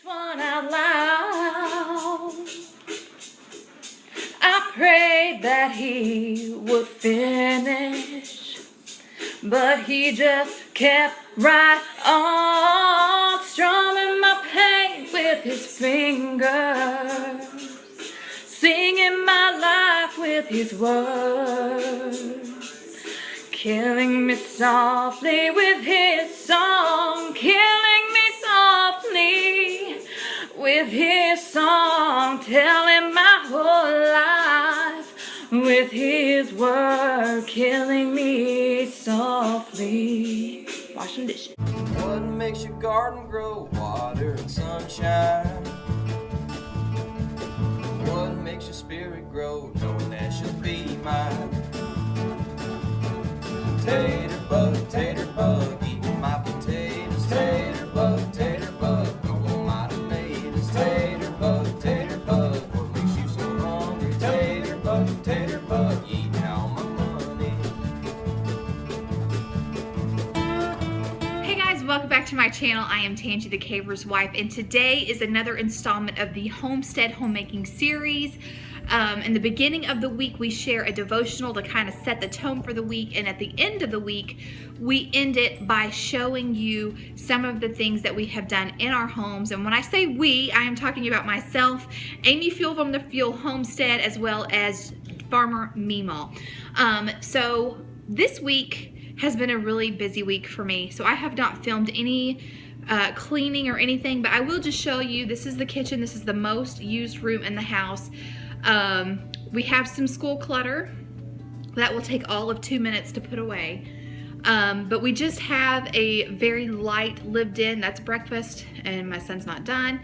One out loud. I prayed that he would finish, but he just kept right on, strumming my pain with his fingers, singing my life with his words, killing me softly with his song, killing me softly with his song, telling my whole life with his word, killing me softly. Washing dishes. What makes your garden grow? Water and sunshine. What makes your spirit grow? Knowing that she'll be mine. Tater bug, eating my potatoes. Tater bug, growing my tomatoes. Tater bug, what makes you so hungry? Tater bug, eating all my money. Hey guys, welcome back to my channel. I am Tangi the Caver's wife, and today is another installment of the Homestead Homemaking series. In the beginning of the week, we share a devotional to kind of set the tone for the week, and at the end of the week, we end it by showing you some of the things that we have done in our homes. And when I say we, I am talking about myself, Amy Fuel from the Fuel Homestead, as well as Farmer Meemaw. So this week has been a really busy week for me, so I have not filmed any cleaning or anything, but I will just show you. This is the kitchen. This is the most used room in the house. We have some school clutter that will take all of 2 minutes to put away, but we just have a very light lived in. That's breakfast, and my son's not done.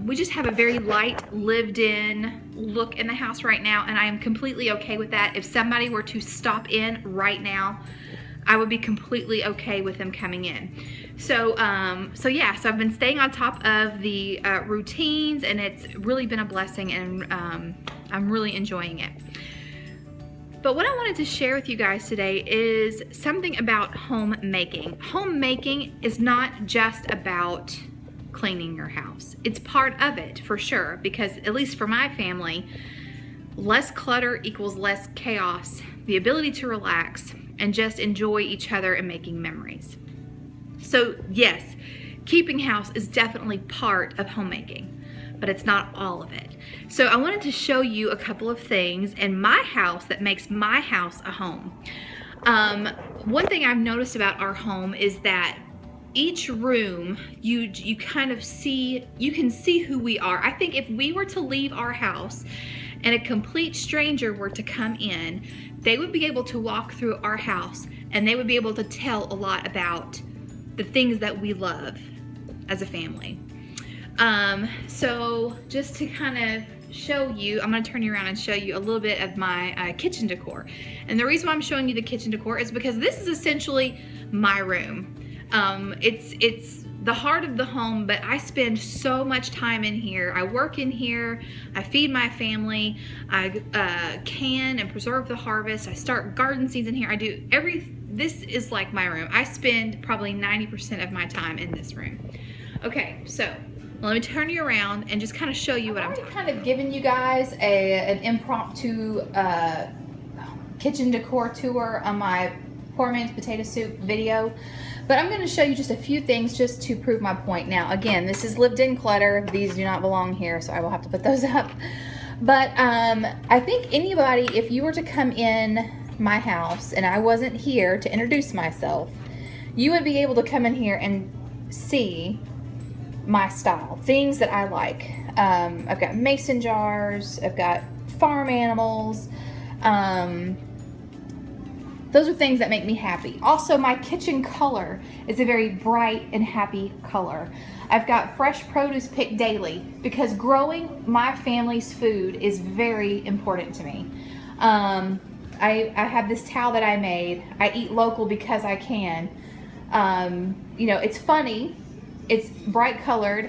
We just have a very light lived in look in the house right now, and I am completely okay with that. If somebody were to stop in right now, I would be completely okay with them coming in. So yeah, so I've been staying on top of the routines, and it's really been a blessing, and I'm really enjoying it. But what I wanted to share with you guys today is something about homemaking. Homemaking is not just about cleaning your house. It's part of it for sure, because at least for my family, less clutter equals less chaos, the ability to relax and just enjoy each other and making memories. So yes, keeping house is definitely part of homemaking, but it's not all of it. So I wanted to show you a couple of things in my house that makes my house a home. One thing I've noticed about our home is that each room, you kind of see, you can see who we are. I think if we were to leave our house and a complete stranger were to come in, they would be able to walk through our house and they would be able to tell a lot about the things that we love as a family. So just to kind of show you, I'm going to turn you around and show you a little bit of my kitchen decor. And the reason why I'm showing you the kitchen decor is because this is essentially my room. It's the heart of the home, but I spend so much time in here. I work in here, I feed my family, I can and preserve the harvest, I start garden seeds in here, I do this is like my room. I spend probably 90% of my time in this room. Okay, so let me turn you around and just kind of show you what I'm kind of giving you guys an impromptu kitchen decor tour on my poor man's potato soup video. But I'm going to show you just a few things just to prove my point. Now, again, this is lived-in clutter. These do not belong here, so I will have to put those up. But I think anybody, if you were to come in my house and I wasn't here to introduce myself, you would be able to come in here and see my style, things that I like. I've got mason jars, I've got farm animals. Those are things that make me happy. Also, my kitchen color is a very bright and happy color. I've got fresh produce picked daily because growing my family's food is very important to me. I have this towel that I made. I eat local because I can. You know, it's funny, it's bright colored,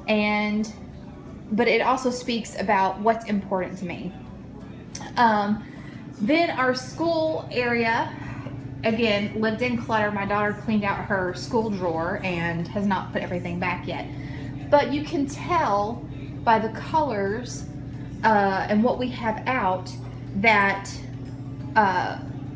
but it also speaks about what's important to me. Then our school area, again, lived in clutter. My daughter cleaned out her school drawer and has not put everything back yet. but you can tell by the colors and what we have out that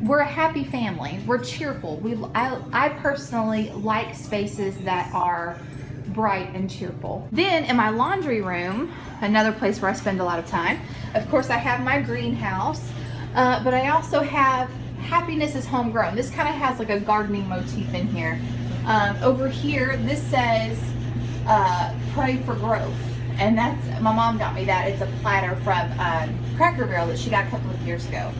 we're a happy family. We're cheerful. I personally like spaces that are bright and cheerful. Then in my laundry room, another place where I spend a lot of time, of course I have my greenhouse, but I also have happiness is homegrown. This kind of has like a gardening motif in here. Over here, this says pray for growth. And that's, my mom got me that. It's a platter from Cracker Barrel that she got a couple of years ago.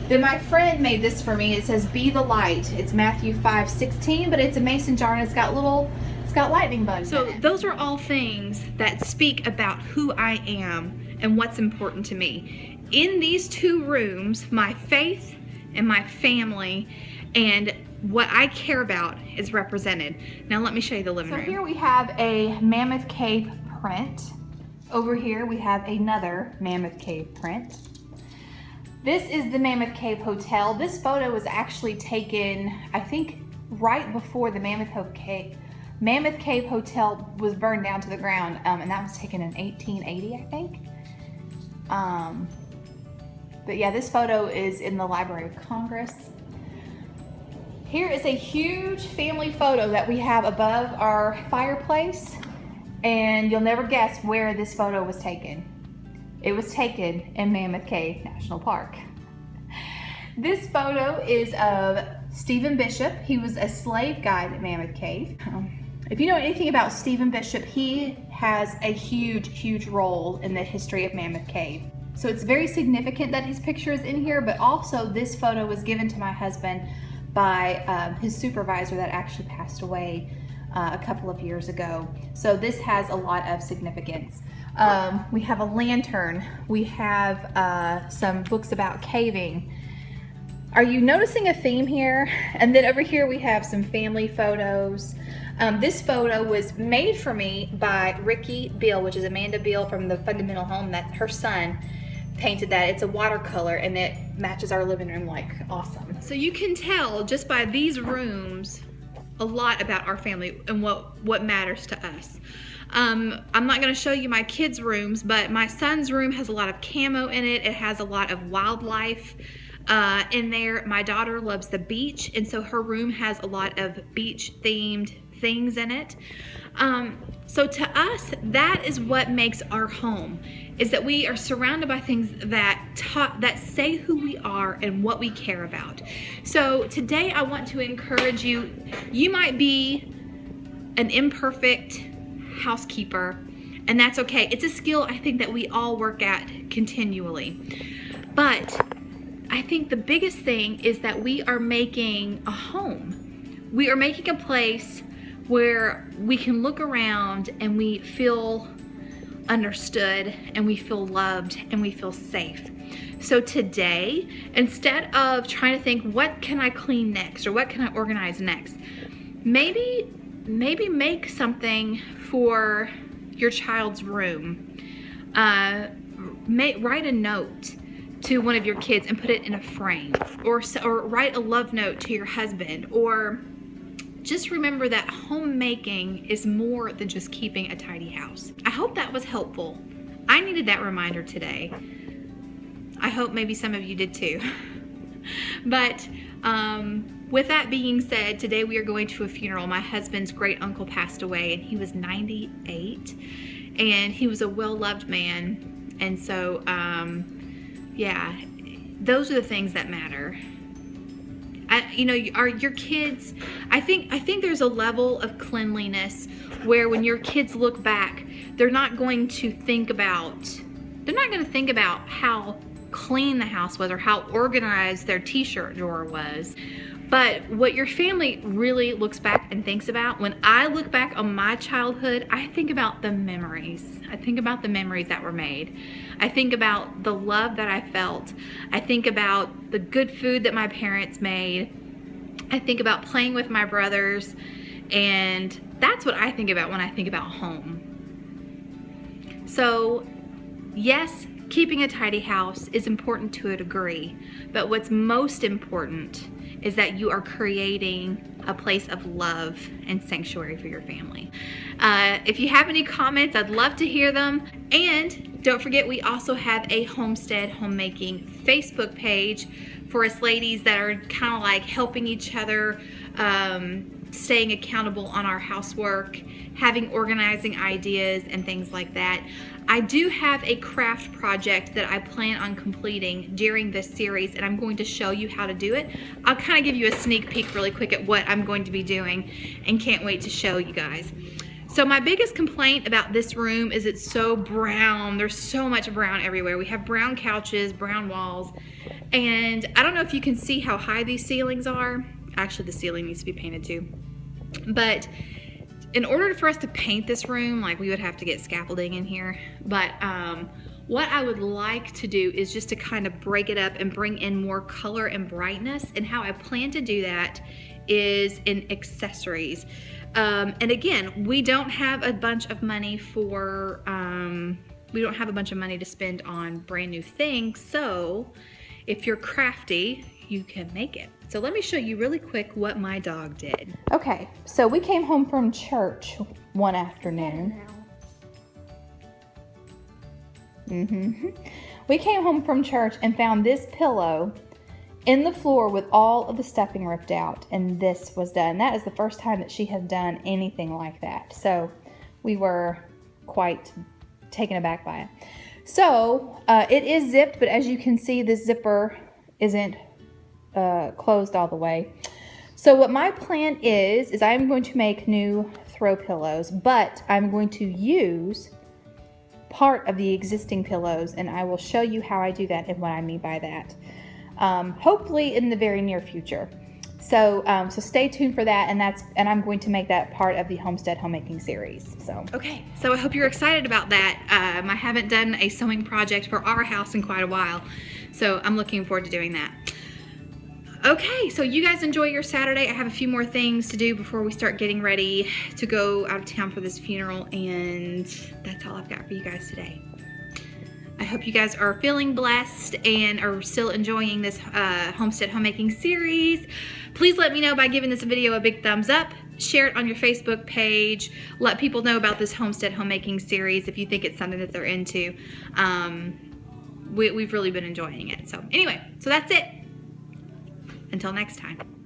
Then my friend made this for me. It says be the light. It's Matthew 5:16, but it's a mason jar and it's got lightning bugs. So those are all things that speak about who I am and what's important to me. In these two rooms, my faith and my family and what I care about is represented. Now let me show you the living room. So here we have a Mammoth Cave print. Over here we have another Mammoth Cave print. This is the Mammoth Cave Hotel. This photo was actually taken, I think, right before the Mammoth Cave Hotel was burned down to the ground, and that was taken in 1880, I think. But yeah, this photo is in the Library of Congress. Here is a huge family photo that we have above our fireplace, and you'll never guess where this photo was taken. It was taken in Mammoth Cave National Park. This photo is of Stephen Bishop. He was a slave guide at Mammoth Cave. If you know anything about Stephen Bishop, he has a huge role in the history of Mammoth Cave. So it's very significant that his picture is in here, but also this photo was given to my husband by his supervisor that actually passed away a couple of years ago. So this has a lot of significance. We have a lantern. We have some books about caving. Are you noticing a theme here? And then over here we have some family photos. This photo was made for me by Ricky Beal, which is Amanda Beal from the Fundamental Home. That's her son painted that. It's a watercolor and it matches our living room like awesome. So you can tell just by these rooms a lot about our family and what matters to us. I'm not going to show you my kids' rooms, but my son's room has a lot of camo in it. It has a lot of wildlife in there. My daughter loves the beach, and so her room has a lot of beach-themed things in it. So to us, that is what makes our home, is that we are surrounded by things that say who we are and what we care about. So today I want to encourage you. You might be an imperfect housekeeper, and that's okay. It's a skill I think that we all work at continually. But I think the biggest thing is that we are making a home. We are making a place where we can look around and we feel understood and we feel loved and we feel safe. So today, instead of trying to think, what can I clean next or what can I organize next, maybe make something for your child's room. Write a note to one of your kids and put it in a frame, or write a love note to your husband, or just remember that homemaking is more than just keeping a tidy house. I hope that was helpful. I needed that reminder today. I hope maybe some of you did too. But with that being said, today we are going to a funeral. My husband's great uncle passed away and he was 98, and he was a well-loved man. And so, yeah, those are the things that matter. Are your kids, I think there's a level of cleanliness where when your kids look back, they're not going to think about how clean the house was or how organized their t-shirt drawer was. But what your family really looks back and thinks about, when I look back on my childhood, I think about the memories. I think about the memories that were made. I think about the love that I felt. I think about the good food that my parents made. I think about playing with my brothers. And that's what I think about when I think about home. So, yes, keeping a tidy house is important to a degree, but what's most important is that you are creating a place of love and sanctuary for your family. If you have any comments, I'd love to hear them. And don't forget, we also have a Homestead Homemaking Facebook page for us ladies that are kind of like helping each other, staying accountable on our housework, having organizing ideas and things like that. I do have a craft project that I plan on completing during this series, and I'm going to show you how to do it. I'll kind of give you a sneak peek really quick at what I'm going to be doing, and can't wait to show you guys. So my biggest complaint about this room is it's so brown. There's so much brown everywhere. We have brown couches, brown walls, and I don't know if you can see how high these ceilings are. Actually, the ceiling needs to be painted too. But in order for us to paint this room, like, we would have to get scaffolding in here. But what I would like to do is just to kind of break it up and bring in more color and brightness. And how I plan to do that is in accessories. And again, we don't have a bunch of money for, we don't have a bunch of money to spend on brand new things. So if you're crafty, you can make it. So let me show you really quick what my dog did. Okay, so we came home from church one afternoon. We came home from church and found this pillow in the floor with all of the stuffing ripped out, and this was done. That is the first time that she has done anything like that. So we were quite taken aback by it. So it is zipped, but as you can see, the zipper isn't closed all the way. So what my plan is I'm going to make new throw pillows, but I'm going to use part of the existing pillows, and I will show you how I do that and what I mean by that. Hopefully in the very near future. So so stay tuned for that, and I'm going to make that part of the Homestead Homemaking series. So okay, so I hope you're excited about that. I haven't done a sewing project for our house in quite a while, so I'm looking forward to doing that. Okay, so you guys enjoy your Saturday. I have a few more things to do before we start getting ready to go out of town for this funeral, and that's all I've got for you guys today. I hope you guys are feeling blessed and are still enjoying this Homestead Homemaking series. Please let me know by giving this video a big thumbs up. Share it on your Facebook page. Let people know about this Homestead Homemaking series if you think it's something that they're into. We've really been enjoying it. So anyway, so that's it. Until next time.